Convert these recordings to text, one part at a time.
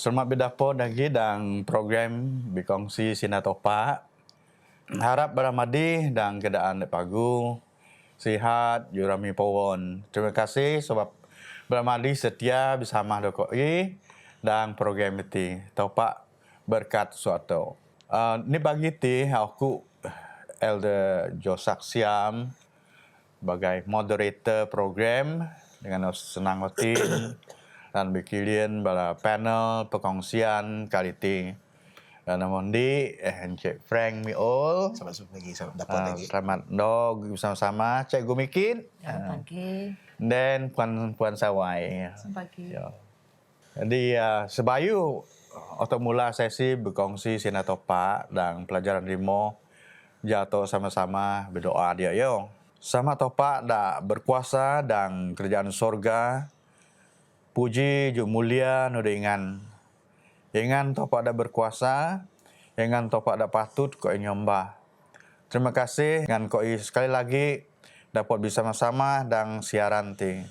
Selamat berdapat lagi dan program berkongsi Sinar Topak. Harap beramadi dan keadaan pagu, sihat, jurami pawon. Terima kasih sebab beramadi setia bersama Dokoi dan program ini. Topak berkat suatu. Ni bagi ti aku Elder Josak Siam sebagai moderator program dengan senang hati dan berkilian pada panel perkongsian kali ini. Dan namun di Encik Frank Miol. Selamat lagi, selamat dapat lagi. Selamat dog bersama-sama Cikgu Mikin. Selamat pagi. Dan Puan Sawai. Selamat pagi. Ya. Jadi sebayu atau mula sesi berkongsi Sinar Topak dan pelajaran limo jatuh sama-sama berdoa dia yo. Sama Topak dah berkuasa dan kerajaan sorga. Puji juk mulia nu ingan. Ingan Topak dah berkuasa, ingan Topak dah patut kau nyembah. Terima kasih dengan kau sekali lagi dapat bersama-sama dan siaran ti.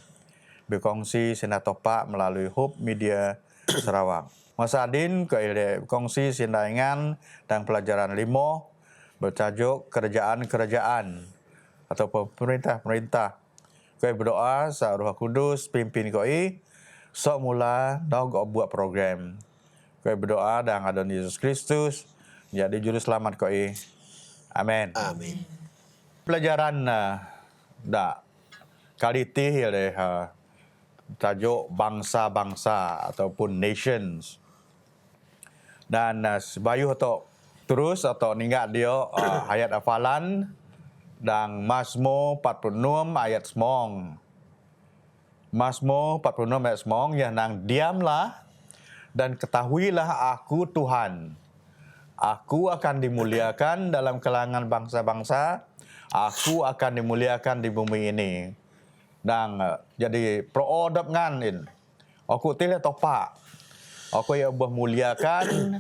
Berkongsi Sinar Topak melalui Hub Media Sarawak. Masa adin kau berkongsi sindaingan dan pelajaran limo bertajuk kerajaan-kerajaan atau pemerintah-pemerintah. Kau berdoa sa Roh Kudus pimpin kau sok mula dog buat program. Kau berdoa dan adon Yesus Kristus jadi juru selamat kau. Amin. Amin. Pelajaran dak kali ti tajuk bangsa-bangsa ataupun nations. Dan sebayu atau terus atau ningat dia ayat hafalan dan Mazmur 46 ayat 9. Mazmur 46 ayat 9 yang nang diamlah dan ketahuilah aku Tuhan. Aku akan dimuliakan dalam kalangan bangsa-bangsa. Aku akan dimuliakan di bumi ini. Dan jadi pro-odap nganin. Aku tidak topak. Aku yang muliakan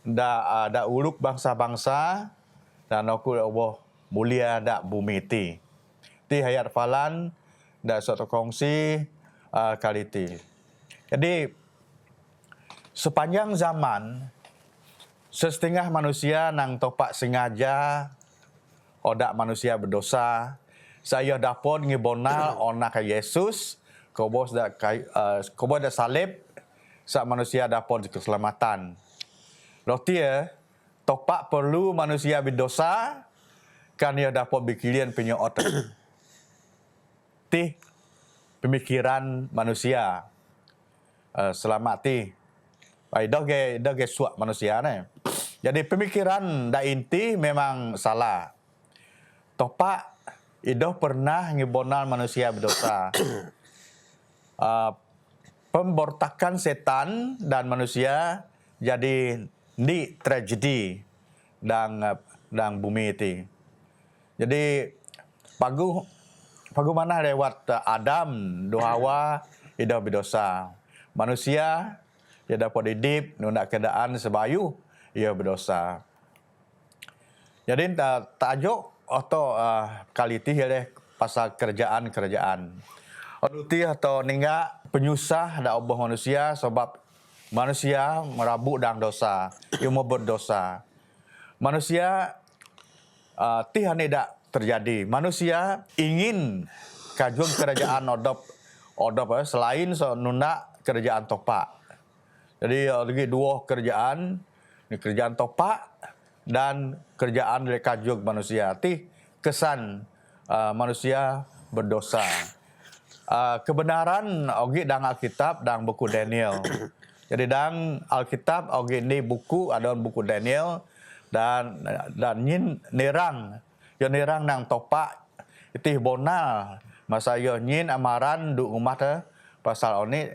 da uluk bangsa-bangsa dan aku yang mulia da bumi ti. Ti hayat falan da suatu kongsi kali ti. Jadi sepanjang zaman setengah manusia nang topak sengaja odak manusia berdosa. Saya dapat ngibonal onak Yesus, kobos da salib sak manusia dapat keselamatan. Lotia topak perlu manusia berdosa kan ia dapat bikilian punya otak. Ti pemikiran manusia selamat ti. Ai doge suak manusia ni. Jadi pemikiran da inti memang salah. Topak idoh pernah ngibonal manusia berdosa. Pemberontakan setan dan manusia jadi ni tragedi dan bumi itu. Jadi pagu mana lewat Adam, Hawa idoh berdosa. Manusia ia dapat hidup nunda keadaan sebayu ia berdosa. Jadi tajuk atau kali ti oleh pasal kerajaan-kerajaan. Oduti atau ningga penyusah da Allah manusia sebab manusia merabuk dan dosa, ia mau berdosa. Manusia tihan tidak terjadi. Manusia ingin kajuan kerajaan odop selain nunda kerajaan topak. Jadi lagi dua kerajaan, ni kerajaan topak dan kerajaan dari kajuan manusia. Ti kesan manusia berdosa. Kebenaran ogi dang Alkitab dang buku Daniel. Jadi dang Alkitab ogi ni buku ada buku Daniel dan nyin nerang. Yo nerang nang topak itu bonal. Masa yo nyin amaran du umat pasal oni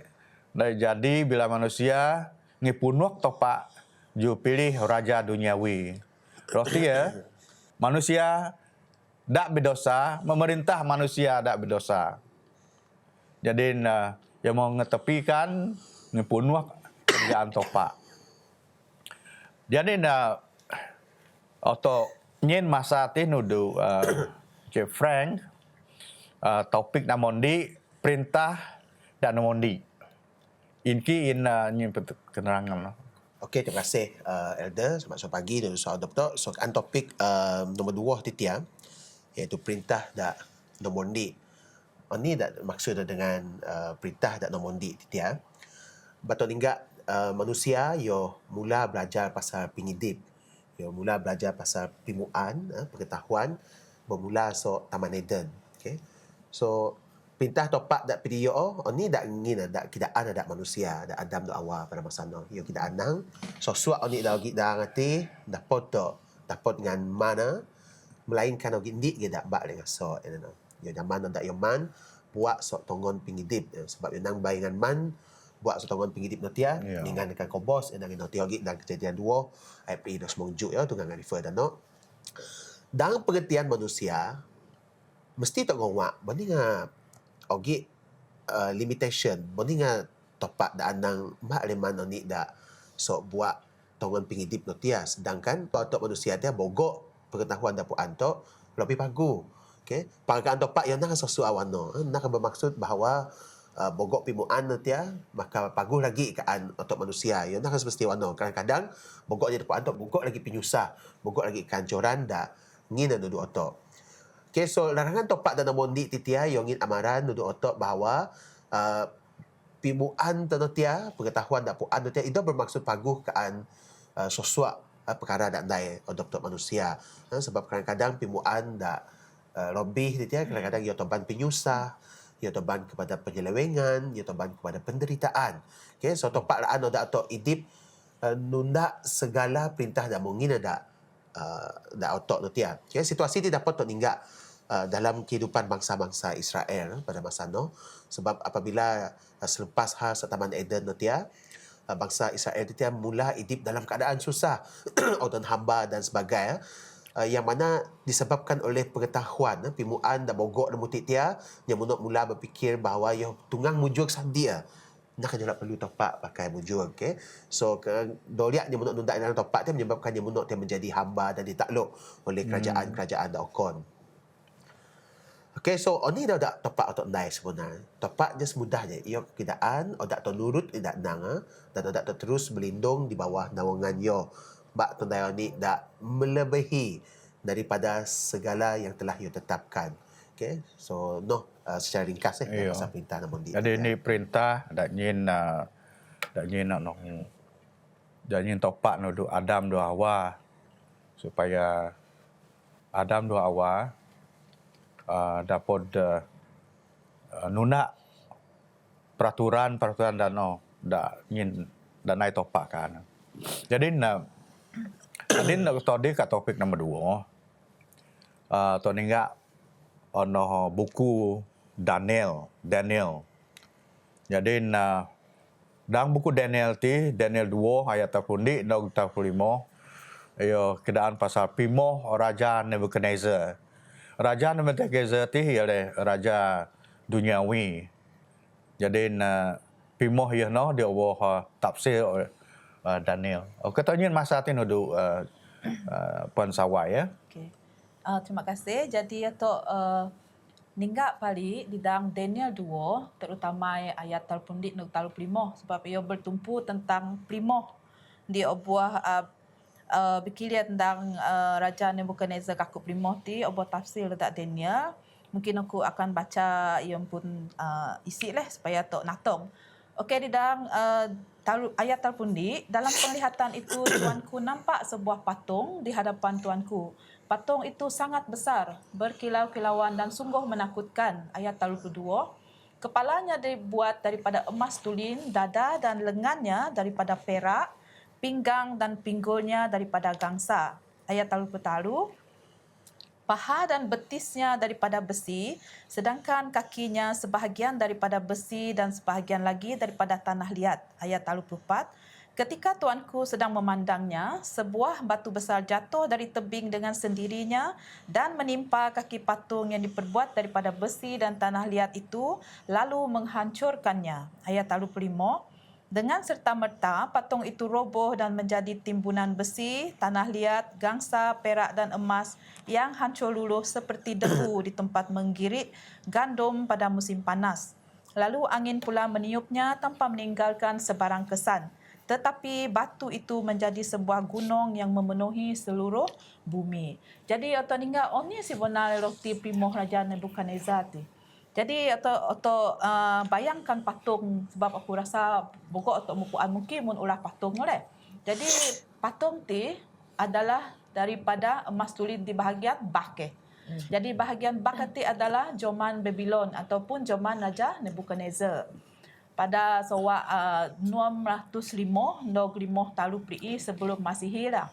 jadi bila manusia ngipunuk topak ju pilih raja duniawi. Roti manusia dak berdosa, memerintah manusia dak berdosa. Jadi yang mau ngetepikan ngipunuk kerjaan topak. Jadi atau nyin masa ti nudu Cik Frank topik namondi perintah dan namondi. Inki nyin keterangan. Okey, terima kasih Elder. Selamat pagi dan soal doktor. Soalan topik nombor 2 titia iaitu perintah dak nombor ni. Ini dak maksud dengan perintah dak nombor ni titia. Batok ninggak manusia yo mula belajar pasal pengidip. Yo mula belajar pasal pimuan, pengetahuan bermula Taman Eden. Okay. So perintah topak dak video ni dak ngin dak kidaan dak manusia, dak Adam dak awal pada masa no. Yo kita anang sesuatu ni dak dak ngati dapat dengan mana melainkan ogi ndik ke dak bak dengan yo zaman dak yo man buat tongon pengidip sebab yo nang bayangan man buat setongan pengidip notia dengan dekat kobos dan notia lagi dan kejadian 2 IP dos mongjuk ya tu dengan refer dan no dalam pengertian manusia mesti tak ngawak banding ogi limitation banding topak da anang mak leman oni da buat tongan pengidip notia sedangkan untuk manusia dia bogok pengetahuan da puan to lebih pagu okey pangkaan topak yang nak sesuatu awano nak bermaksud bahawa bogok pimuan nanti maka paguh lagi kaan untuk manusia yang nak semesti warna kadang-kadang bogok je depan untuk bogok lagi penyusah bogok lagi kancoran dak ngin duduk otok. Okay, so larangan topak dan mondi titia yang ngin amaran duduk otok bahawa pimuan tanotia pengetahuan dak puan nanti itu bermaksud paguh kaan sesuatu perkara dak dai untuk manusia sebab kadang-kadang pimuan dak lebih titia kadang-kadang ia toban penyusah ia toban kepada penyelewengan, ia toban kepada penderitaan. Okay, so topak laan dak atok idip nunda segala perintah dak mungkin dak otok tu tiap. Okay, situasi ini dapat tok dalam kehidupan bangsa-bangsa Israel pada masa no sebab apabila selepas Taman Eden tu tiap bangsa Israel tu tiap mula idip dalam keadaan susah dan hamba dan sebagainya. Yang mana disebabkan oleh pengetahuan pimuan dan bogok dan mutik dia yang mula berfikir bahawa ia tunggang mujur sandia nak kena perlu topak pakai mujur okey so doliak dia munok nundak dalam topak dia menyebabkan dia munok dia menjadi hamba dan ditakluk oleh kerajaan-kerajaan da okon. Okey so oni dah dak topak untuk naik sebenarnya topak dia semudah je ia kidaan odak to nurut tidak nang dan odak to terus berlindung di bawah naungan yo bak tendai ni dak melebihi daripada segala yang telah you tetapkan. Okay, so secara ringkas pasal perintah namun di. Jadi ini perintah dak nyin nak dak nyin topak nudu Adam do Hawa supaya Adam do Hawa dapat nuna peraturan dan dak nyin dan nai topak kan. Jadi Adin nak tadi kat topik nombor 2. Tu ninggak ono buku Daniel. Jadi dalam buku Daniel 2 ayat 30 dan 35 ayo kedaan pasal pimoh Raja Nebuchadnezzar. Raja Nebuchadnezzar ti ialah raja duniawi. Jadi pimoh ia no dia tafsir Daniel. Katanya masa tu nudu Puan Sawai ya. Okay. Terima kasih. Jadi atau ninggak pali di dalam Daniel 2 terutama ayat 35 sebab ia bertumpu tentang primoh di obuah berkilia tentang Raja Nebuchadnezzar kaku primoh ti obuah tafsir letak Daniel. Mungkin aku akan baca yang pun isi lah supaya tok natong. Okey di dalam ayat terpundi, dalam penglihatan itu tuanku nampak sebuah patung di hadapan tuanku. Patung itu sangat besar, berkilau-kilauan dan sungguh menakutkan. Ayat 32, kepalanya dibuat daripada emas tulin, dada dan lengannya daripada perak, pinggang dan pinggulnya daripada gangsa. Ayat 33, paha dan betisnya daripada besi, sedangkan kakinya sebahagian daripada besi dan sebahagian lagi daripada tanah liat. Ayat 34, ketika tuanku sedang memandangnya, sebuah batu besar jatuh dari tebing dengan sendirinya dan menimpa kaki patung yang diperbuat daripada besi dan tanah liat itu, lalu menghancurkannya. Ayat 35, dengan serta-merta, patung itu roboh dan menjadi timbunan besi, tanah liat, gangsa, perak dan emas yang hancur luluh seperti debu di tempat menggirit gandum pada musim panas. Lalu angin pula meniupnya tanpa meninggalkan sebarang kesan. Tetapi batu itu menjadi sebuah gunung yang memenuhi seluruh bumi. Jadi atau ningga oni sebenarnya roti primo Raja Nebukadnezar ti. Jadi atau bayangkan patung sebab aku rasa bogok atau mukuan mungkin mun ulah patung oleh. Jadi patung ti adalah daripada emas tulis di bahagian bak. Jadi bahagian bak ti adalah zaman Babylon ataupun zaman Raja Nebukadnezar. Pada sewak 605 nog 5 talu pri sebelum Masihi lah.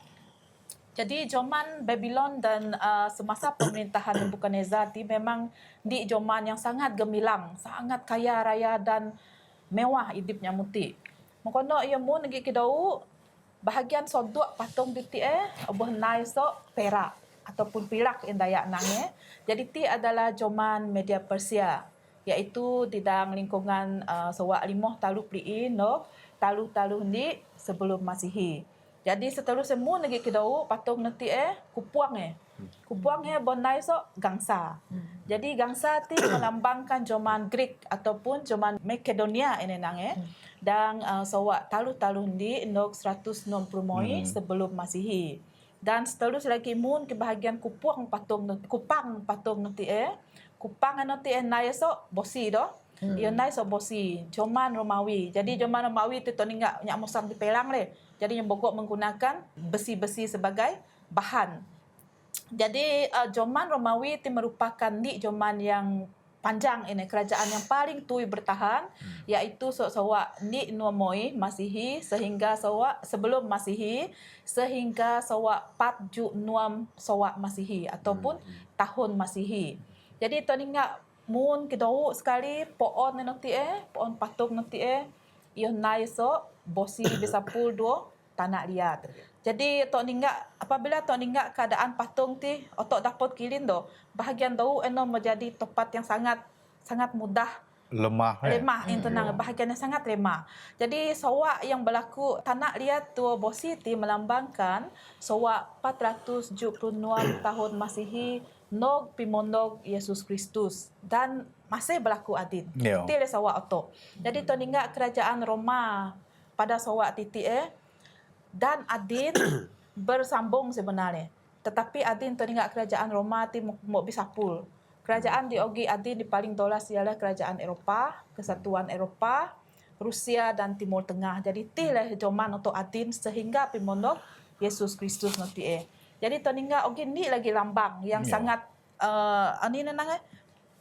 Jadi zaman Babylon dan semasa pemerintahan Nebukadnezar ti memang di zaman yang sangat gemilang, sangat kaya raya dan mewah hidupnya muti. Mengkono ia mu negi kidau bahagian sodok patung di ti oboh nai sok perak ataupun pirak indaya nange. Jadi ti adalah zaman Media Persia, iaitu di dalam lingkungan sewak 5 talu pri no talu-talu ni sebelum Masihi. Jadi seterusnya mu negi kidau patung nanti kupuang kupuang bonai so gangsa. Jadi gangsa ti melambangkan zaman Greek ataupun zaman Makedonia ini nange. Dan sewak talu-talu ni nok 160 moi sebelum Masihi. Dan seterusnya lagi mun ke bahagian kupang patung nanti kupang nanti nai so bosi do. Ia nai so bosi zaman Romawi. Jadi zaman Romawi tu toninga nyak musam di pelang le. Jadi yang bogok menggunakan besi-besi sebagai bahan. Jadi zaman Romawi itu merupakan ni zaman yang panjang ini, kerajaan yang paling tui bertahan, iaitu sewak ni nuamoi Masihi sehingga sewak sebelum Masihi sehingga sewak 4 Ju Nuam sewak Masihi ataupun tahun Masihi. Jadi toninga mun kidau sekali pohon nanti pohon patung nanti ia naik so bosi bisa pul do tanah liat. Jadi tok ningga apabila tok ningga keadaan patung ti otok dapat kilin do bahagian dau eno menjadi tempat yang sangat mudah lemah tenang bahagiannya sangat lemah. Jadi sewak yang berlaku tanah liat tu bosi ti melambangkan sewak 476 tahun Masihi nog pimonog Yesus Kristus dan masih berlaku adin. Ti le sewak otok. Jadi tok ningga kerajaan Roma pada sewak titi dan adin bersambung sebenarnya. Tetapi adin teringat kerajaan Roma ti mau bisa pul. Kerajaan di Ogi adin di paling dolas ialah kerajaan Eropah, Kesatuan Eropah, Rusia dan Timur Tengah. Jadi ti lah zaman untuk adin sehingga pimonok Yesus Kristus nanti Jadi teringat Ogi ni lagi lambang yang sangat ani nenang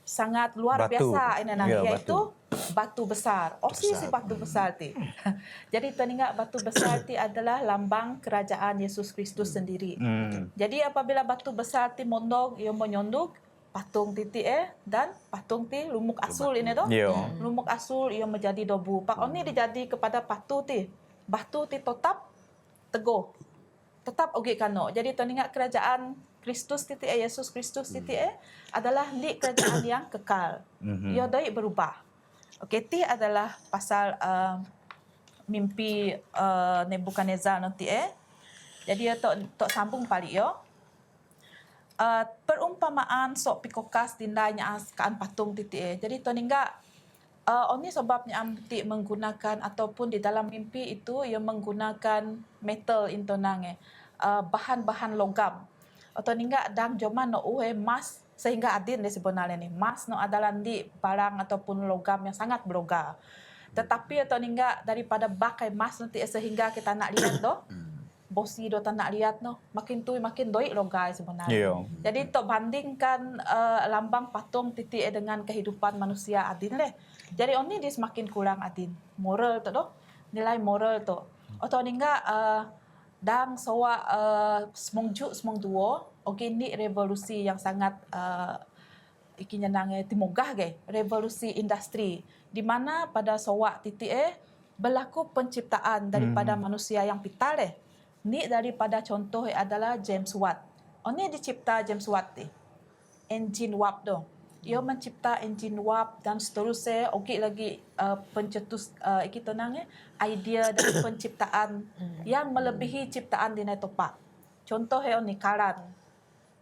sangat luar biasa ini iaitu batu besar. Si batu besar ti. Jadi teringat batu besar ti adalah lambang kerajaan Yesus Kristus sendiri. Jadi apabila batu besar ti mondok ia menyonduk patung titi dan patung ti lumuk asul ini tu. Lumuk asul ia menjadi dobu. Pak oni dijadi kepada batu ti. Batu ti tetap teguh. Tetap ogi kano. Jadi teringat kerajaan Kristus titi Yesus Kristus titi adalah di kerajaan yang kekal. Ia dai berubah. Okey, ti adalah pasal mimpi Nebukadnezar nanti Jadi tok sambung palik yo. Perumpamaan sok pikokas dindanya askaan patung titi Jadi toningga oni sebabnya amti menggunakan ataupun di dalam mimpi itu ia menggunakan metal intonang bahan-bahan logam. Atau ningga dang joman no emas sehingga adin dia sebenarnya ni emas no adalah di barang ataupun logam yang sangat berharga. Tetapi atau ningga daripada bakai emas nanti sehingga kita nak lihat do bosi do tak nak lihat no makin tu makin doi logai sebenarnya. Jadi tok bandingkan lambang patung titik dengan kehidupan manusia adin leh. Jadi oni dia semakin kurang adin. Moral tu do nilai moral tu. Atau ningga dan sewak semong duo okey ni revolusi yang sangat ikinya nange timogah revolusi industri di mana pada sewak titik berlaku penciptaan daripada manusia yang pital ni daripada contoh adalah James Watt. Oni dicipta James Watt engine warp do. Ia mencipta engine warp dan seterusnya okey lagi pencetus kita nange idea dan penciptaan yang melebihi ciptaan di topak. Contoh ni karan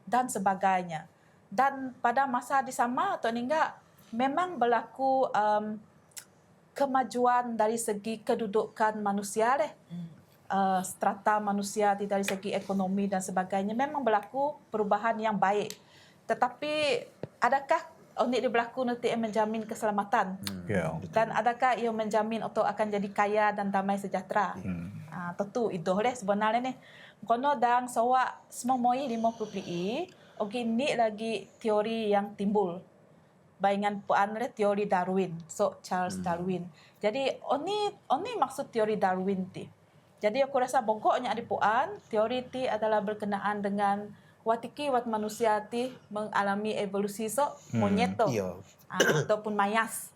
dan sebagainya. Dan pada masa di sama atau ningga memang berlaku kemajuan dari segi kedudukan manusia deh. Strata manusia dari segi ekonomi dan sebagainya memang berlaku perubahan yang baik. Tetapi adakah ini berlaku nanti yang menjamin keselamatan? Ya. Dan adakah ia menjamin untuk akan jadi kaya dan damai sejahtera? Tentu itu deh sebenarnya ni. Kono dan sawa semua moi 50 PI, okey ni lagi teori yang timbul. Bayangan puan le teori Darwin, so Charles Darwin. Jadi oni maksud teori Darwin ti. Jadi aku rasa bongkoknya di puan, teori ti adalah berkenaan dengan watiki wat manusia ti mengalami evolusi so monyet tu. Iya. Ataupun mayas.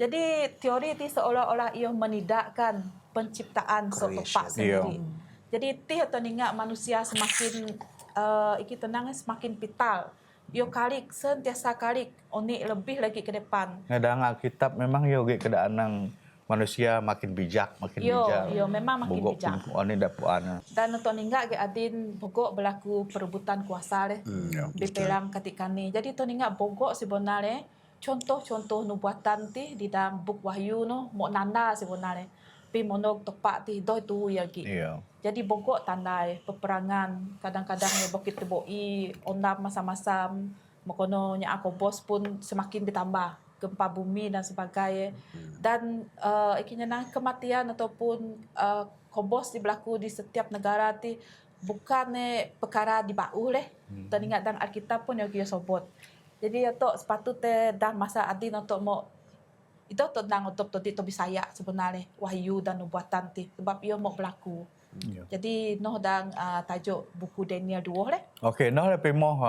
Jadi teori ti seolah-olah ia menidakkan penciptaan so tepat sendiri. Jadi ti atau ningat manusia semakin iki tenang semakin vital. Yo kalik sentiasa kalik oni lebih lagi ke depan. Ngedang Alkitab memang yogi keadaan nang manusia makin bijak, bijak. Yo memang makin Bogok bijak. Oni dapuan. Dan untuk ninggak ke adin bogok berlaku perebutan kuasa deh. Bepelang ketika ni. Jadi tu ninggak bogok sebenarnya contoh-contoh nubuatan ti di dalam buk Wahyu no mau nanda sebenarnya. Pi monog tepat ti doi tu ya gi. Iya. Jadi bogok tandai peperangan kadang-kadang ya bokit teboi ondam masam-masam makono nya aku bos pun semakin ditambah gempa bumi dan sebagainya. Dan ikinya nang kematian ataupun kobos berlaku di setiap negara ti bukan perkara di bau leh. Teringat dan Alkitab pun yang dia sobot. Jadi itu sepatutnya dan masa adin untuk mau itu tentang untuk tu bisaya sebenarnya wahyu dan nubuatan ti sebab ia mau berlaku. Jadi noh dan tajuk buku Daniel 2 leh. Okey, noh lebih moh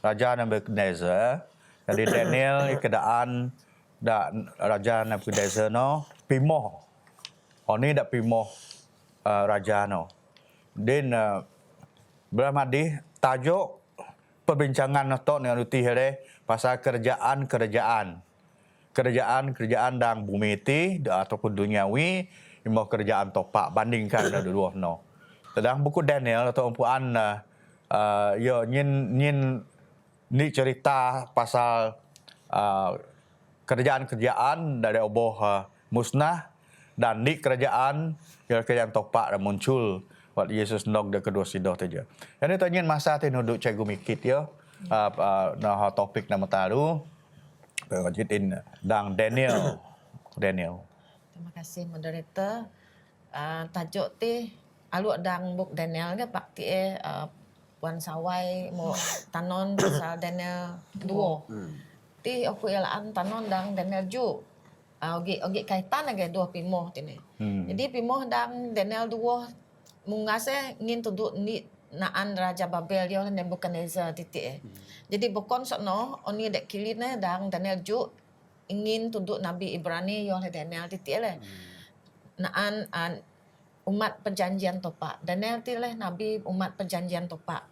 Raja Nebuchadnezzar. Jadi Daniel keadaan dak Raja Nebuchadnezzar no pimoh. Oni dak pimoh raja no. Din bermadi tajuk perbincangan noto dengan uti here pasal kerjaan dan bumi ti ataupun duniawi imo kerjaan topak bandingkan dah dua no. Sedang buku Daniel atau umpuan yo nyin ni cerita pasal kerjaan dari oboh musnah dan ni kerjaan topak dan muncul waktu Yesus nog de kedua sidoh saja. Jadi tanya masa tu nuduk cikgu mikit yo nah topik nama taru pengajitin dang Daniel. Terima kasih moderator. Tajuk ti alu dang buk Daniel ke pak ti Puan Sawai mau tanon pasal Daniel 2. Ti aku elaan tanon dang Daniel ju. Ogi kaitan lagi dua pimoh tini. Jadi pimoh dang Daniel 2 mungase ngin tuduk ni naan Raja Babel yo Nebuchadnezzar titik. Jadi bukon sokno oni dek kiline dang Daniel ju ingin tunduk Nabi Ibrani yo Daniel titik le. Naan umat perjanjian topak. Daniel ti leh nabi umat perjanjian topak.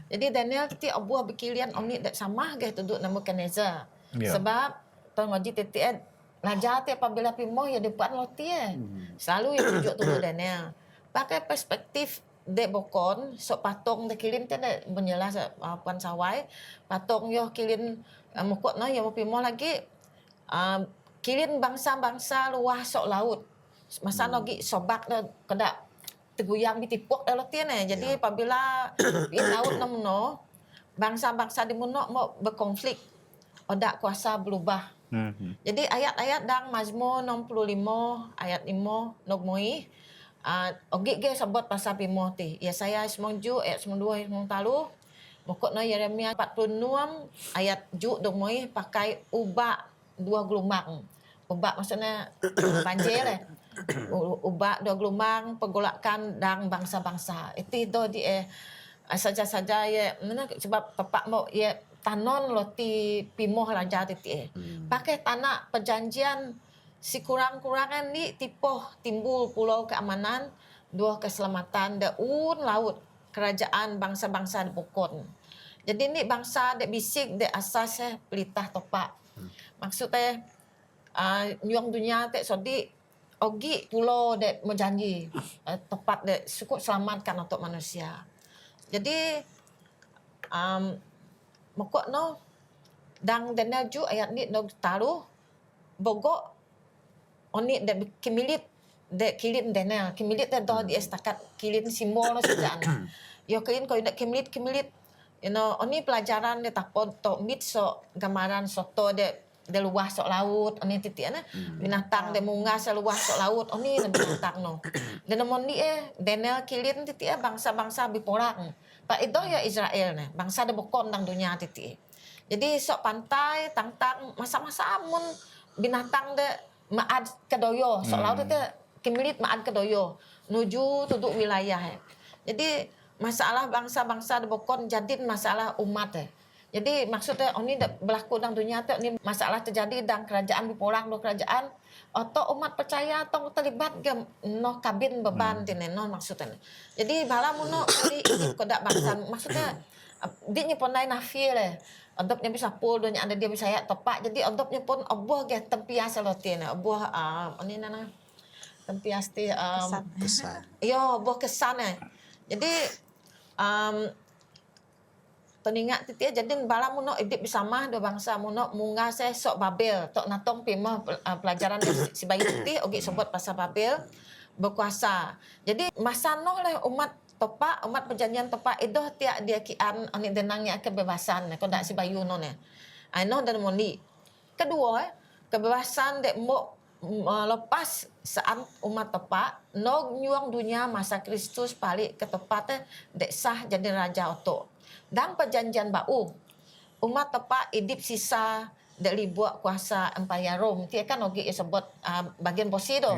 Jadi Daniel ti abuah berkilian omni dek sama ge tunduk Nebuchadnezzar. Sebab tong ngoji titik raja ti apabila pimoh ya depan loti selalu yang tunjuk tunduk Daniel. Pakai perspektif dek bokon sok patung dek kilin ti dek menjelas Puan Sawai patung yo kilin mukot no yo pimoh lagi kilin bangsa-bangsa luah sok laut. Masa nogi sobak dah kedak teguyang bitipuk dah latihan Jadi apabila di laut namuno bangsa-bangsa di muno mau berkonflik odak kuasa berubah. Jadi ayat-ayat dang Mazmur 65 ayat 5 nogmoi ogi ge sebut pasal pimoh ti. Yesaya 92 ayat 92 talu mukot no Yeremia 46 ayat ju nogmoi pakai ubak dua gelombang. Ubak maksudnya banjir ubak dua gelombang pergolakan dan bangsa-bangsa. Itu di saja-saja ya sebab tepak mau ya tanon loti pimoh raja titi. Pakai tanah perjanjian si kurang-kurangan ni timbul pulau keamanan, dua keselamatan daun laut kerajaan bangsa-bangsa di pokon. Jadi ni bangsa dek bisik dek asas pelitah topak. Maksudnya nyuang dunia tek sodi ogi pulau dek menjanji tepat dek cukup selamatkan untuk manusia. Jadi mokok no dang Daniel ju ayat ni nog taruh bogok oni de kimilit de kilin Daniel kimilit de do di estakat kilin simbol no sejaan yo kilin ko dak kimilit you know oni pelajaran de tapon to mit so gambaran soto de luas sok laut oni titik na binatang de munga seluas sok laut oni binatang no dan mon ni Daniel kilin titik bangsa-bangsa biporang pak itu ya Israel ne bangsa de bokon dang dunia titik jadi sok pantai tang-tang masa-masa mun binatang de maad kedoyo sok laut itu kimilit maad kedoyo nuju tuduk wilayah jadi masalah bangsa-bangsa de bokon jadi masalah umat jadi maksudnya ini berlaku dalam dunia tu ni masalah terjadi dalam kerajaan bipolar do kerajaan atau umat percaya atau terlibat ke no kabin beban tine no maksudnya jadi bala muno di kodak bangsa maksudnya dia nyepondai nafi le ondopnya bisa pul donya ada dia bisa ya tepak jadi ondopnya pun obuh ge tempias lotin obuh ini nana tempias ti Kesan. yo obuh kesan jadi toningat titik jadi bala muno idip bersama dua bangsa muno munga se sok Babel tok natong pimah pelajaran si bayi titik ogi sebut pasal Babel berkuasa jadi masa no le umat topak umat perjanjian topak itu tiak dia kian ani denangnya kebebasan ko dak si bayu no ne ano dan moni kedua kebebasan dek mo lepas saat umat topak no nyuang dunia masa Kristus balik ke tempat dek sah jadi raja oto dan perjanjian bau umat tepak idip sisa dari buat kuasa Empire Rom dia kan ogi sebut bagian bosi tu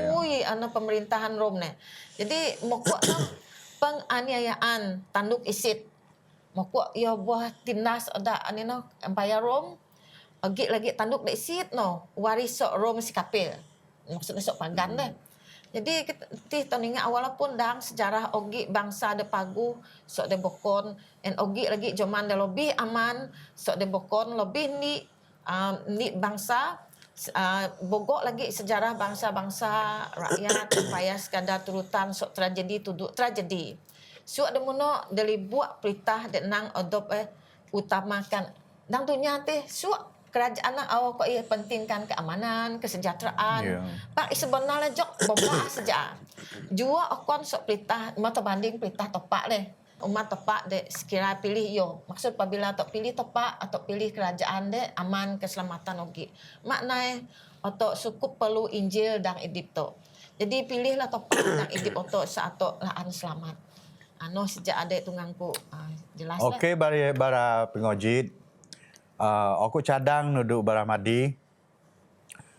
ui ana pemerintahan Rom ne jadi mokok penganiayaan tanduk isit mokok ya buah tindas ada anino Empire Rom ogi lagi tanduk de isit no waris sok Rom si kapil maksudnya sok pagan deh jadi kita tahu walaupun dalam sejarah ogi bangsa de pagu sok de bokon and ogi lagi zaman de lebih aman sok de bokon lebih ni bangsa bogok lagi sejarah bangsa-bangsa rakyat supaya sekadar turutan sok tragedi tuduk tragedi so ada muno dari buat perintah de nang odop utamakan nang dunia teh so kerajaan awak kok pentingkan keamanan, kesejahteraan. Pak sebenarnya jok bomba sejak. Jua okon sok perintah mata banding perintah topak deh. Umat topak deh sekira pilih yo. Maksud apabila tok pilih topak atau pilih kerajaan deh aman keselamatan ogi. Maknanya atau sukup perlu Injil dan idip to. Jadi pilihlah topak dan idip untuk satu laan selamat. Ano sejak ada tungangku jelas lah. Okey bara pengojit. Aku cadang nuduk Baramadi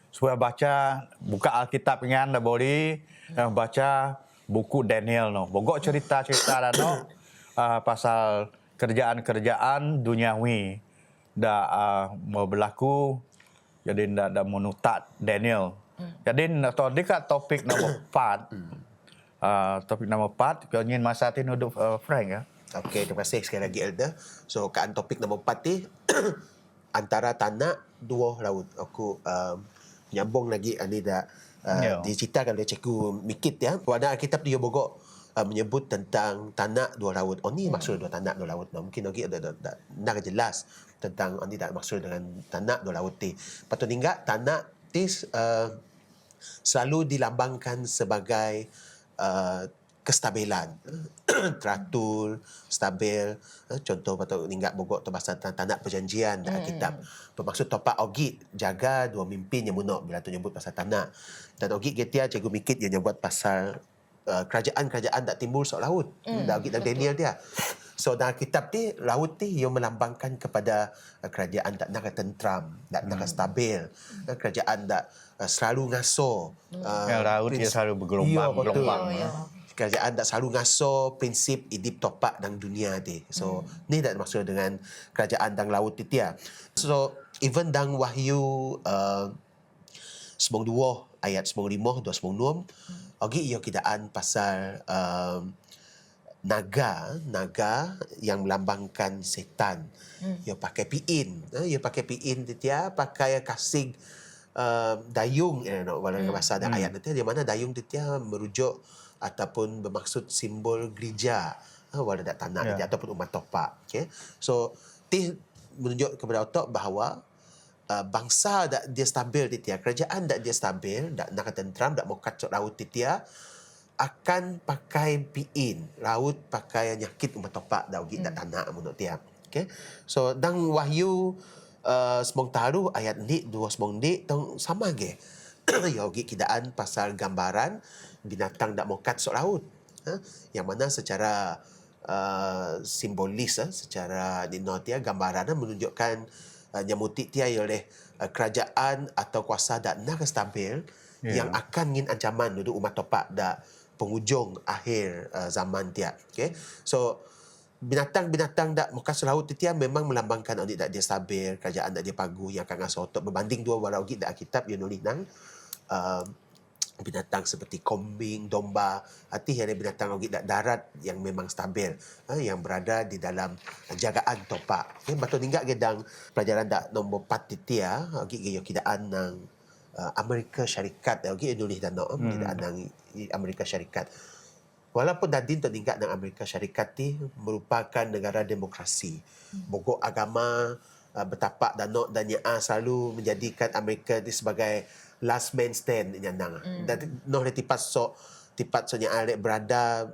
supaya baca buka Alkitab dengan dah boleh baca buku Daniel no. Bogok cerita-cerita dah no pasal kerjaan-kerjaan duniawi dah mau berlaku jadi dah menutat Daniel. Jadi tadi kat topik nombor 4. Topik nombor 4 kau ingin masa ti nuduk Frank ya. Okey, terima kasih sekali lagi Elder. So, kaan topik nombor 4 ni antara tanah dua laut. Aku nyambung lagi ani dah diceritakan oleh Cikgu Mikit ya. Pada Alkitab dia bogok menyebut tentang tanah dua laut. Oh ni maksud dua tanah dua laut. Mungkin lagi ada nak jelas tentang ani dah maksud dengan tanah dua laut ni. Patut ingat tanah ni selalu dilambangkan sebagai kestabilan, teratur, stabil. Contoh patut ingat bogok tu pasal tanah perjanjian dalam kitab. Bermaksud topak ogi jaga dua mimpin yang munok bila tu nyebut pasal tanah. Dan ogi getia Cikgu Mikit yang nyebut pasal kerajaan-kerajaan tak timbul sok laut. Dan ogi dalam Daniel dia. So dalam kitab ni laut ni ia melambangkan kepada kerajaan tak nak tentram, tak nak stabil. Kerajaan tak selalu ngaso. Laut dia selalu bergelombang. Kerajaan tak selalu ngaso prinsip idip topak dalam dunia ni. So, ni tak maksud dengan kerajaan dalam laut ni dia. So, even dalam Wahyu 92 ayat 95 26, ogi ia kidaan pasal naga yang melambangkan setan. Ia pakai piin. Ia pakai piin dia pakai kasing dayung walaupun bahasa ada ayat nanti di mana dayung dia merujuk ataupun bermaksud simbol gereja wala dak tanah dia ataupun umat topak. Okay? So menunjuk kepada otak bahawa bangsa dak dia stabil titia, kerajaan dak dia stabil, dak nak tentram, dak mau kacau laut titia, akan pakai piin laut pakai nyakit umat topak dak ugi dak tanah menurut dia. Okay, so dang wahyu semong taruh ayat ni dua semong ni tong sama ge. Ya ugi kidaan pasal gambaran binatang dak mau kat sok laut. Yang mana secara simbolis, secara dinotia gambaran menunjukkan nyamuti tia oleh kerajaan atau kuasa dak nak stabil yang akan ngin ancaman duduk umat topak dak penghujung akhir zaman tia. Okay, so binatang-binatang dak muka selaut tia memang melambangkan audit dak dia stabil, kerajaan dak dia pagu yang akan ngasotok berbanding dua walau git dak kitab yang nulis nang binatang seperti kambing, domba, artinya ada binatang lagi darat yang memang stabil, yang berada di dalam jagaan topak. Okay, batu ninggak gedang pelajaran dak nombor 4 titia, lagi geyo kidaan nang Amerika Syarikat, lagi nulis dan kidaan nang Amerika Syarikat. Walaupun dadin tu ninggak nang Amerika Syarikat ti merupakan negara demokrasi. Bogok agama bertapak dan nyaa selalu menjadikan Amerika itu sebagai last man stand nyandang. Dan noh tipat so nya alek berada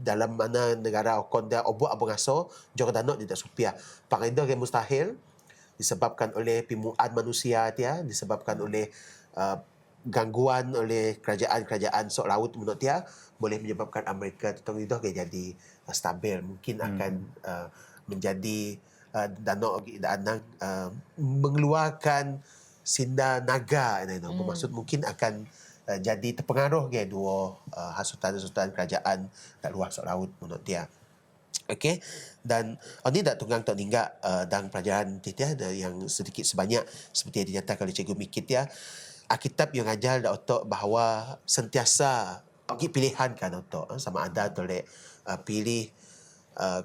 dalam mana negara okon dia obok abang aso jor danok tidak supia. Pangido ke mustahil disebabkan oleh pimuan manusia dia, disebabkan oleh gangguan oleh kerajaan-kerajaan sok laut menurut dia boleh menyebabkan Amerika tetang itu jadi stabil, mungkin akan menjadi danok danang mengeluarkan sinda naga ini bermaksud mungkin akan jadi terpengaruh ke dua hasutan-hasutan kerajaan kat luar sok laut menurut dia. Okey, dan ini dak tunggang tak ninggak dan pelajaran dia yang sedikit sebanyak seperti yang dinyatakan oleh Cikgu Mikit ya. Alkitab yang ajar dak otak bahawa sentiasa bagi pilihan kan otak sama ada oleh pilih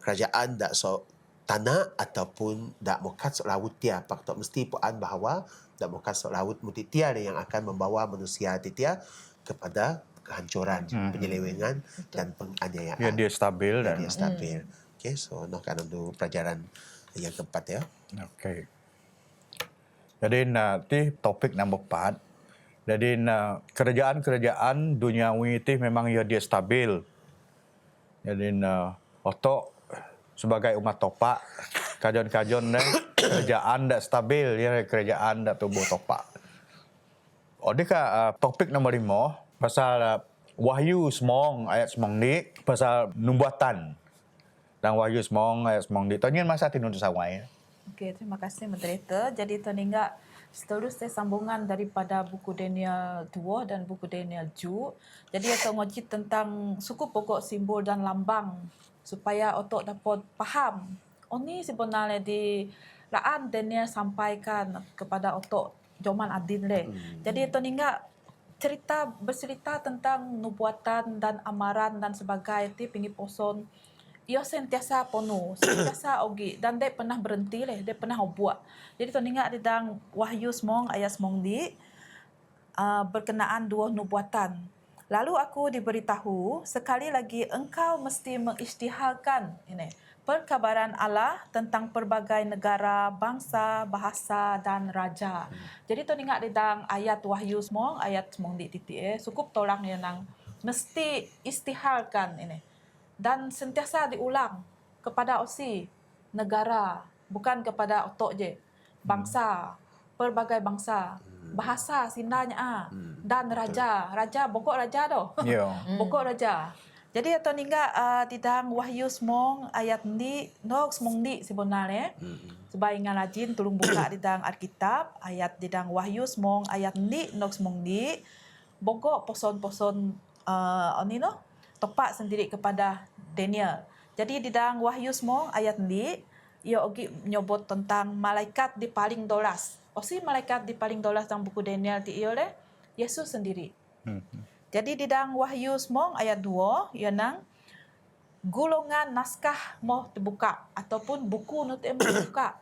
kerajaan dak sok tanah ataupun dak mokat sok laut dia. Pak tok mesti puan bahawa dak mokat sok laut mutitia yang akan membawa manusia titia kepada kehancuran, penyelewengan dan penganiayaan. Ya, dia stabil dan dia stabil. Okey, so noh kan untuk pelajaran yang keempat ya. okey. Jadi nanti topik nombor 4. Jadi kerajaan-kerajaan duniawi itu memang ya dia stabil. Jadi otok sebagai umat topak kajon-kajon dan kerajaan dak stabil ya, kerajaan dak tubuh topak. Odeka topik nombor 5 pasal Wahyu semong ayat semong ni pasal nubuatan. Dan Wahyu semong ayat semong ni. Tanya masa tinun sawai. Okey, terima kasih moderator. Jadi terninggak seterusnya sambungan daripada buku Daniel 2 dan buku Daniel Ju. Jadi atau ngoji tentang suku pokok simbol dan lambang supaya otok dapat faham. Ini sebenarnya di laan Daniel sampaikan kepada otok Joman Adin le. Jadi terninggak bercerita tentang nubuatan dan amaran dan sebagainya ti pingi poson. Ia sentiasa penuh, sentiasa ogi dan dia pernah berhenti leh, dia pernah buat. Jadi tuan ingat di dalam Wahyu semong ayat semong di berkenaan dua nubuatan. Lalu aku diberitahu sekali lagi engkau mesti mengisytiharkan ini perkabaran Allah tentang pelbagai negara, bangsa, bahasa dan raja. Jadi tuan ingat di dalam ayat Wahyu semong ayat semong di titik cukup tolong yang nang mesti istiharkan ini. Dan sentiasa diulang kepada osi negara, bukan kepada otok je. Bangsa, pelbagai bangsa, bahasa sindanya dan raja. Raja, bokok raja doh. Ya. Bokok raja. Jadi atau ningga di dalam Wahyu semong ayat ni, nok semong ni sebenarnya. Sebaik ngalajin tolong buka di dalam Alkitab, ayat di dalam Wahyu semong ayat ni, nok semong ni. Bokok poson-poson ni no. Tepat sendiri kepada Daniel. Jadi di dalam Wahyu semua ayat ni, ia ogi menyebut tentang malaikat di paling dolas. Osi malaikat di paling dolas dalam buku Daniel ti oleh Yesus sendiri. Jadi di dalam Wahyu semua ayat 2, ia nang gulungan naskah mau terbuka ataupun buku nu terbuka.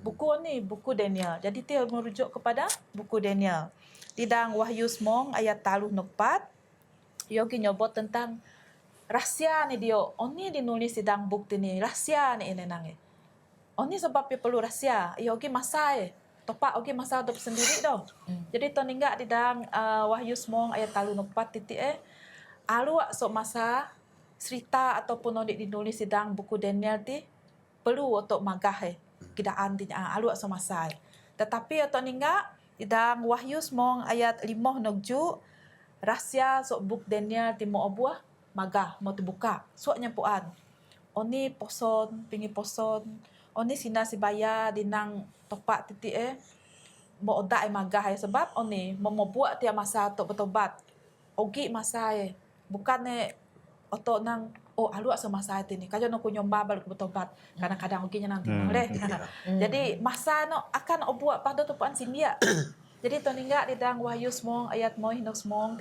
Buku ni buku Daniel. Jadi dia merujuk kepada buku Daniel. Di dalam Wahyu semua ayat 34 Yogi nyebut tentang rahsia ni dia. Oni dinulis di dalam bukti ni. Rahsia ni ini nange. Oni sebab ia perlu rahsia. Ia ogi masai. Topak ogi masa untuk sendiri dah. Jadi to ningga di dalam Wahyu semong ayat 34 alu sok masa cerita ataupun odik dinulis di dalam buku Daniel ti perlu untuk magah kidaan ti alu sok masa. Tetapi to ningga di dalam Wahyu semong ayat 5 nogju rahsia sok buk Daniel ti mo obuah magah mau dibuka. Sok nyampuan. Oni poson, pingi poson. Oni sina sibaya dinang topak mo oda magah sebab oni mo buat dia masa untuk bertobat. Ogi masa bukan oto nang alu asa masa ni. Kajo no kunyomba balik bertobat. Kadang-kadang ogi nang tinoleh. Jadi masa no akan buat pada topan sinia. Jadi to ningga di dalam Wahyu semong ayat mo hinog semong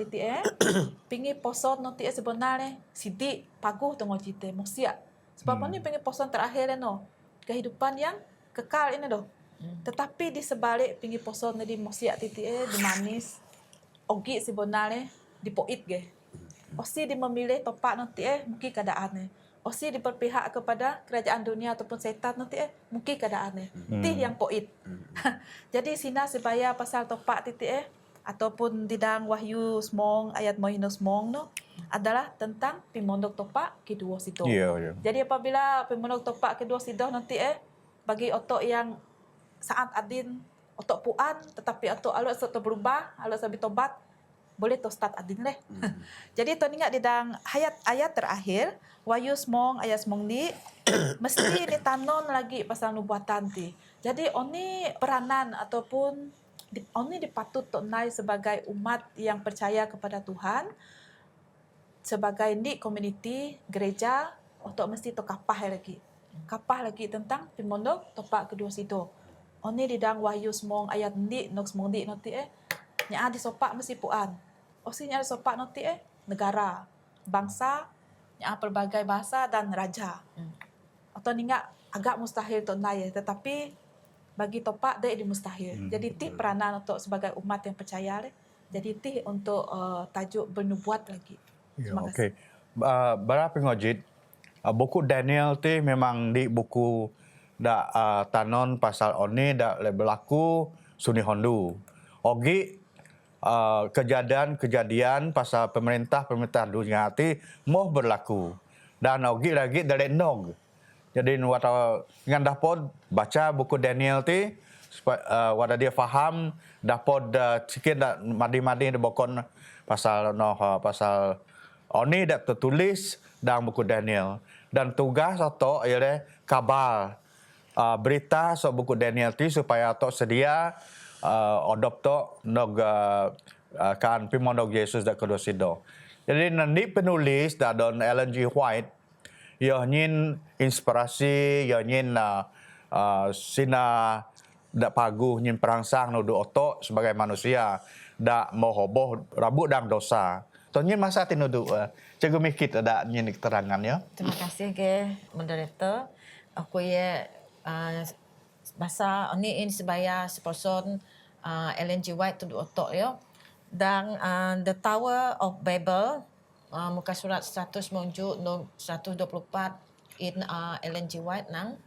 pingi poson no sebenarnya sidi paguh tengok cite mosia. Sebab oni pingi poson terakhir no kehidupan yang kekal ini doh. Tetapi di sebalik pinggir poson di mosiak di manis, ogi sebenarnya di poit ge. Osi di memilih topak nanti mungkin keadaannya. Osi di berpihak kepada kerajaan dunia ataupun setan nanti mungkin keadaannya. Tih yang poit. Jadi sina sebaya pasal topak ataupun di dalam Wahyu semong ayat mohino semong no adalah tentang pimondok topak kedua sido. Ya. Jadi apabila pimondok topak kedua sido nanti bagi otok yang saat adin otok puan tetapi otok alu otok berubah alu sabi tobat boleh to start adin leh. Jadi to ingat di dalam ayat terakhir Wahyu semong ayat semong ni mesti ditanon lagi pasal nubuatan ti. Jadi oni peranan ataupun oni dipatut tonai sebagai umat yang percaya kepada Tuhan, sebagai ni community gereja untuk mesti to kapah lagi tentang pimondok topak kedua sido. Oni di dalam Wahyu semong ayat ni nok semong ni nanti nya di sopak mesti puan. Osi nya di sopak nanti negara, bangsa, nya pelbagai bahasa dan raja. Atau ninga agak mustahil tonai tetapi bagi topak dia di mustahil. Jadi ti peranan untuk sebagai umat yang percaya le. Jadi ti untuk tajuk bernubuat lagi. Terima kasih. Okey. Berapa ngojit buku Daniel ti memang di buku da tanon pasal oni da berlaku suni hondu. Ogi kejadian pasal pemerintah dunia ti mau berlaku. Dan ogi lagi dari nog. Jadi wata ngan dapod baca buku Daniel ti wada dia faham dapod sikit dak madi-madi bokon pasal pasal oni dak tertulis dalam buku Daniel dan tugas atau ialah kabar berita so buku Daniel ti supaya atau sedia odop to nog kan pimondok Yesus dak kedua sido. Jadi nanti penulis dadon Ellen G. White ia nyin inspirasi, ia nyin sina dak paguh nyin perangsang nudu otok sebagai manusia dak mau hoboh rabuk dang dosa. To nyin masa tinudu cikgu mikit ada nyin keterangan ya. Terima kasih ke moderator. Aku ya bahasa ini sebaya seperson Ellen G. White tu otok ya. Dan The Tower of Babel muka surat 100 menuju 124 in Ellen G. White nang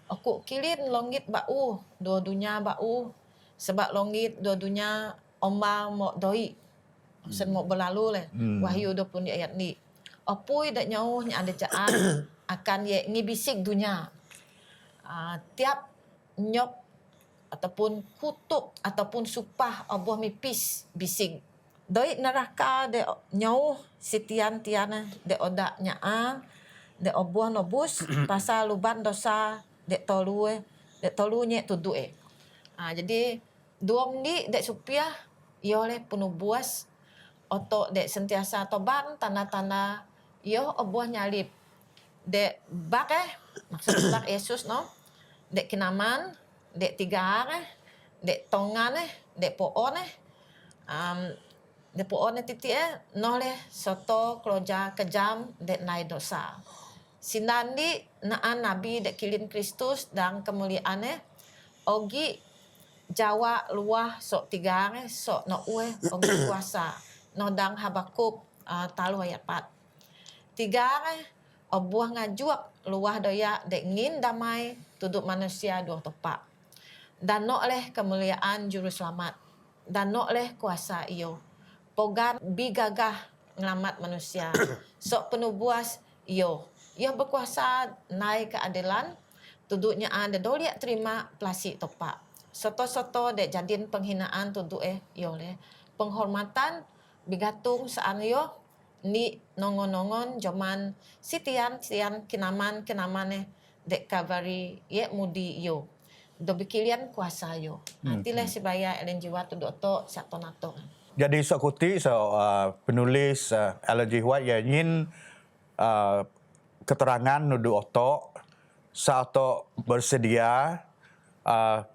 aku kilin longit bau dua dunia bau sebab longit dua dunia omba mo doi sen mo berlalu le Wahyu 20 di ayat ni opui dak nyauh nya ada jaan akan ye ngibisik dunia tiap nyop ataupun kutuk ataupun supah oboh mipis bising doi neraka de nyauh sitian tiana de odak nyaa de obuah nobus pasal luban dosa de tolu nye tudu jadi duom ni de supiah yo le penuh buas otok de sentiasa toban tanah-tanah yo obuah nyalip de bak maksud bak Yesus no de kinaman de tiga de tongan de poon de poon titi nole soto kloja kejam de nai dosa sinandi naan nabi de kilin Kristus dan kemuliaan ogi Jawa luah sok tiga sok no ue ogi kuasa no dang Habakuk talu ayat 4 tiga obuah ngajuak luah doya de ngin damai tuduk manusia dua topak. Dan nok leh kemuliaan juru selamat. Dan nok leh kuasa iyo. Pogan bi gagah ngelamat manusia. Sok penuh buas iyo. Iyo berkuasa naik keadilan. Tuduknya ada doliak terima plastik topak. Soto-soto dek jadin penghinaan tuduk iyo leh. Penghormatan bigatung saan iyo. Ni nongon-nongon jaman sitian kinaman dek kavari ye mudi yo do bikilian kuasa yo tile sebaya elen jiwa tu doktor satu nato. Jadi Sakuti penulis Ellen G. White yang ingin keterangan nudu otok saat bersedia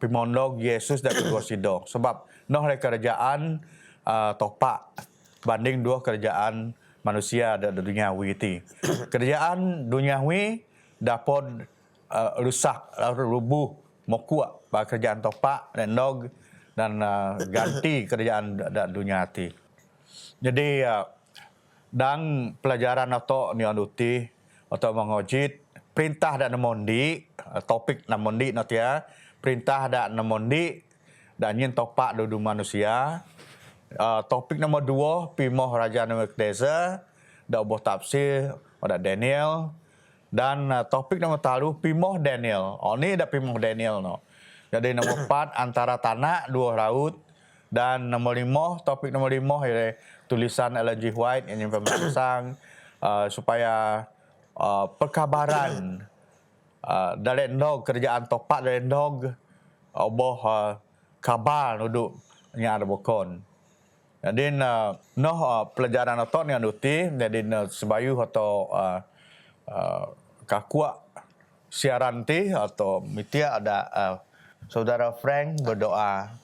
pimondog Yesus dan bergosido sebab noh le kerajaan topak banding dua kerajaan manusia dan duniawi itu. Kerajaan duniawi dapat rusak, rubuh, mokuk pada kerajaan topak dan nog dan ganti kerajaan dunia itu. Jadi dan pelajaran atau nianuti atau mengojit perintah dan namondi topik namondi notia perintah dan namondi dan nyin topak dudu manusia. Topik nombor 2 pimoh Raja Nebukadnezar da oboh tafsir pada Daniel dan topik nombor 3 pimoh Daniel. Ni da pimoh Daniel no. Jadi nombor 4 antara tanah dua laut dan nombor 5 topik nombor 5 ialah tulisan Ellen G. White yang pemerangsang supaya perkabaran dari ndog kerjaan topak dari ndog oboh kabar nuduk yang ada bokon. Jadi pelajaran atau ni anuti jadi sebayu atau kakua siaran ti atau mitia ada saudara Frank berdoa.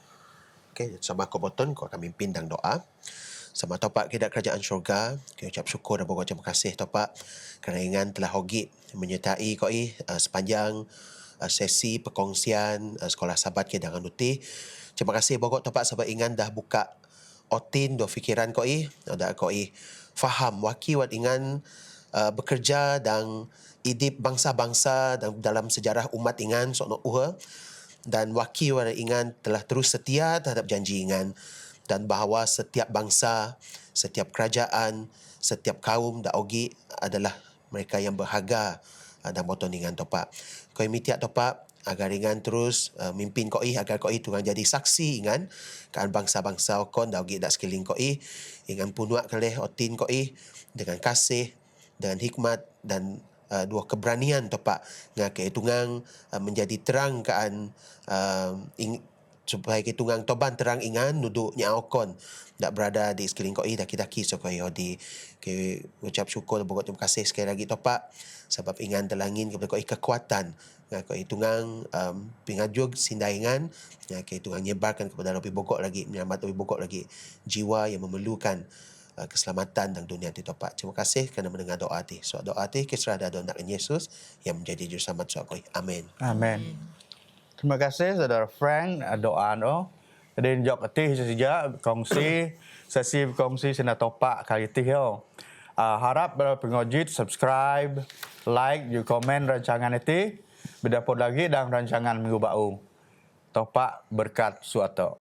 Okey, sama kau boton kau akan mimpin dan doa. Sama topak kita kerajaan syurga, kita ucap syukur dan berterima kasih topak kerana ingan telah hogi menyertai kau sepanjang sesi perkongsian sekolah sahabat kita dengan uti. Terima kasih bogok topak sebab ingan dah buka otin do fikiran koi dah koi faham waki wat ingan bekerja dan idip bangsa-bangsa dalam sejarah umat ingan sok uha dan waki wat ingan telah terus setia terhadap janji ingan dan bahawa setiap bangsa, setiap kerajaan, setiap kaum dak ogi adalah mereka yang berharga dan boton ingan topak. Koi mitiak topak agar ingan terus mimpin koi agar koi tu jadi saksi ingan kan bangsa-bangsa okon dah ogi dak sekeliling koi ingan punuak keleh otin koi dengan kasih dengan hikmat dan dua keberanian topak ngake tungang menjadi terang kaan supaya tungang toban terang ingan nuduk nyaokon dak berada di sekeliling koi dak daki so koi di ke ucap syukur dan terima kasih sekali lagi topak sebab ingan telangin kepada koi kekuatan koi tungang pingajuk sindaingan koi tungang nyebarkan kepada lebih bogok lagi menyelamat lebih bogok lagi jiwa yang memerlukan keselamatan dan dunia di topak. Terima kasih kerana mendengar doa ti. So doa ti kisah ada anak Yesus yang menjadi juru selamat so koi. Amin. Amin. Terima kasih saudara Frank doa no. Jadi jok ketih sejak kongsi sesi kongsi sena topak kali ti yo. Harap pengojit subscribe, like, juga komen rancangan itu. Berdapur lagi dalam rancangan minggu baru. Topak berkat suatu.